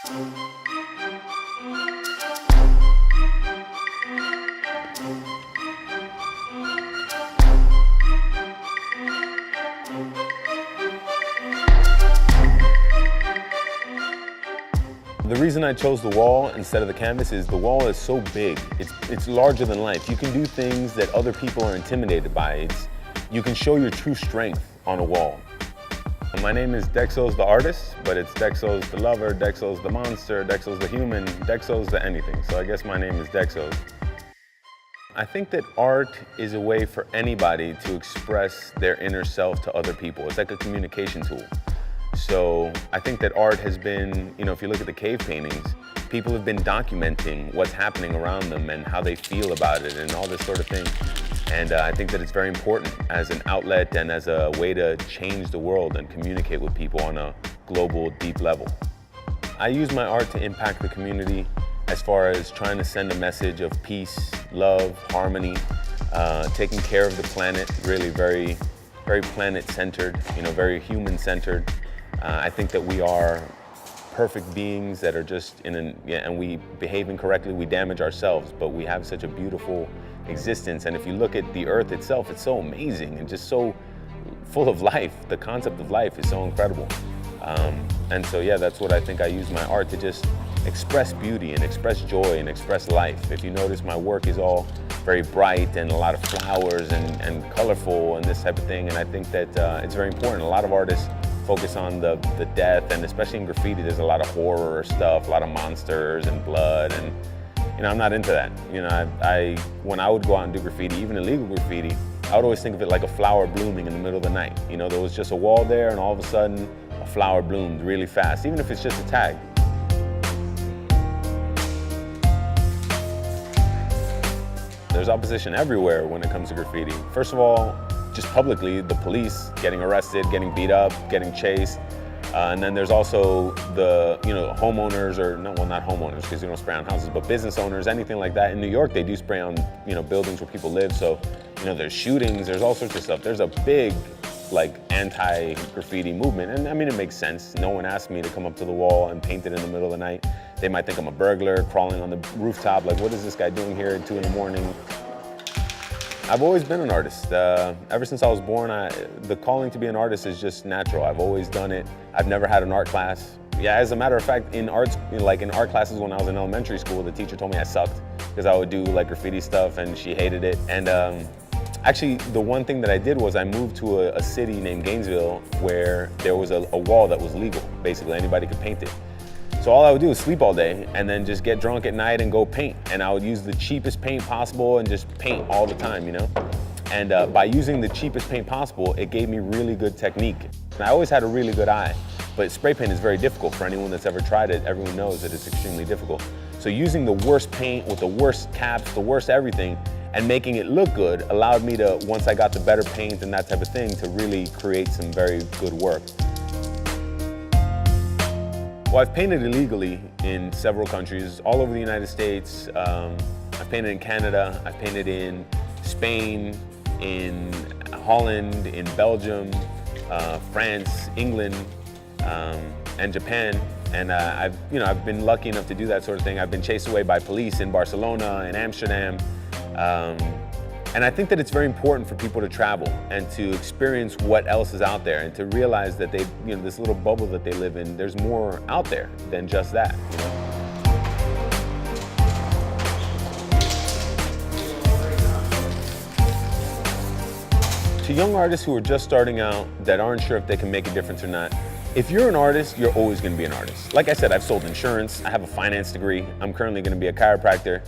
The reason I chose the wall instead of the canvas is the wall is so big. It's larger than life. You can do things that other people are intimidated by. You can show your true strength on a wall. My name is Dexos the Artist, but it's Dexos the Lover, Dexos the Monster, Dexos the Human, Dexos the anything. So I guess my name is Dexos. I think that art is a way for anybody to express their inner self to other people. It's like a communication tool. So I think that art has been, if you look at the cave paintings, people have been documenting what's happening around them and how they feel about it and all this sort of thing. And I think that it's very important as an outlet and as a way to change the world and communicate with people on a global, deep level. I use my art to impact the community as far as trying to send a message of peace, love, harmony, taking care of the planet, really very, very planet-centered, very human-centered. I think that we are perfect beings that are just and we behave incorrectly, we damage ourselves, but we have such a beautiful existence. And if you look at the earth itself, it's so amazing and just so full of life. The concept of life is so incredible. And so, yeah, that's what I think I use my art to just express beauty and express joy and express life. If you notice, my work is all very bright and a lot of flowers and colorful and this type of thing. And I think that it's very important. A lot of artists focus on the death, and especially in graffiti, there's a lot of horror stuff, a lot of monsters and blood, and I'm not into that. When I would go out and do graffiti, even illegal graffiti, I would always think of it like a flower blooming in the middle of the night. There was just a wall there, and all of a sudden, a flower bloomed really fast, even if it's just a tag. There's opposition everywhere when it comes to graffiti. First of all, just publicly, the police getting arrested, getting beat up, getting chased. And then there's also the, homeowners, or not homeowners because you don't spray on houses, but business owners, anything like that. In New York, they do spray on, buildings where people live. So, there's shootings, there's all sorts of stuff. There's a big, anti-graffiti movement. And I mean, it makes sense. No one asked me to come up to the wall and paint it in the middle of the night. They might think I'm a burglar crawling on the rooftop. Like, what is this guy doing here at 2 in the morning? I've always been an artist. Ever since I was born, the calling to be an artist is just natural. I've always done it. I've never had an art class. Yeah, as a matter of fact, in art classes when I was in elementary school, the teacher told me I sucked because I would do graffiti stuff and she hated it. And actually, the one thing that I did was I moved to a city named Gainesville where there was a wall that was legal. Basically, anybody could paint it. So all I would do is sleep all day and then just get drunk at night and go paint. And I would use the cheapest paint possible and just paint all the time, And by using the cheapest paint possible, it gave me really good technique. And I always had a really good eye, but spray paint is very difficult for anyone that's ever tried it. Everyone knows that it's extremely difficult. So using the worst paint with the worst caps, the worst everything, and making it look good allowed me to, once I got the better paint and that type of thing, to really create some very good work. Well, I've painted illegally in several countries, all over the United States. I've painted in Canada, I've painted in Spain, in Holland, in Belgium, France, England, and Japan. And I've been lucky enough to do that sort of thing. I've been chased away by police in Barcelona, in Amsterdam. And I think that it's very important for people to travel and to experience what else is out there and to realize that this little bubble that they live in, there's more out there than just that. To young artists who are just starting out that aren't sure if they can make a difference or not, if you're an artist, you're always going to be an artist. Like I said, I've sold insurance, I have a finance degree, I'm currently going to be a chiropractor.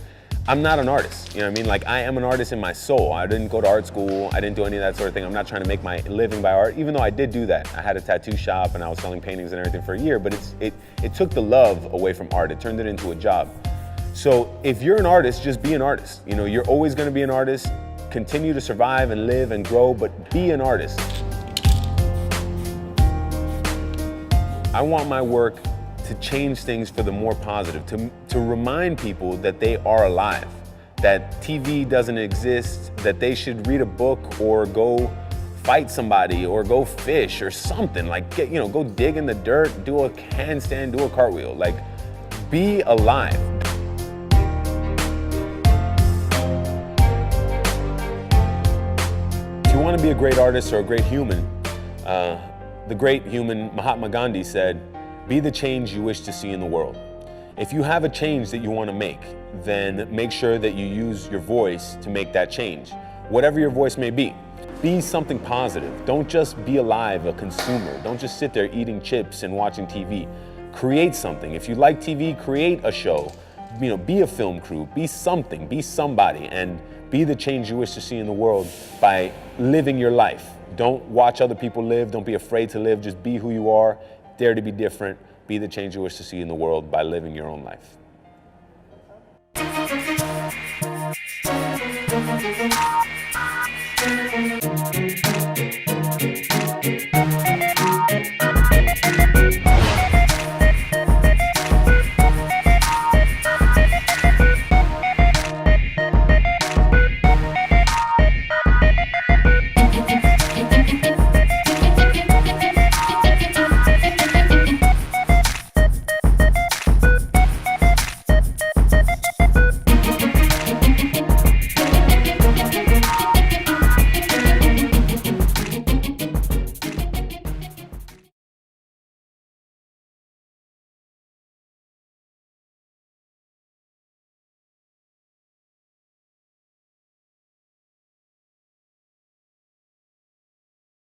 I'm not an artist, I am an artist in my soul. I didn't go to art school, I didn't do any of that sort of thing. I'm not trying to make my living by art, even though I did do that. I had a tattoo shop and I was selling paintings and everything for a year, but it took the love away from art. It turned it into a job. So if you're an artist, just be an artist. You're always gonna be an artist. Continue to survive and live and grow, but be an artist. I want my work to change things for the more positive, to remind people that they are alive, that TV doesn't exist, that they should read a book or go fight somebody or go fish or something, go dig in the dirt, do a handstand, do a cartwheel. Be alive. If you want to be a great artist or a great human, the great human Mahatma Gandhi said, be the change you wish to see in the world. If you have a change that you want to make, then make sure that you use your voice to make that change. Whatever your voice may be. Be something positive. Don't just be alive, a consumer. Don't just sit there eating chips and watching TV. Create something. If you like TV, create a show. Be a film crew, be something, be somebody, and be the change you wish to see in the world by living your life. Don't watch other people live, don't be afraid to live, just be who you are, dare to be different, be the change you wish to see in the world by living your own life.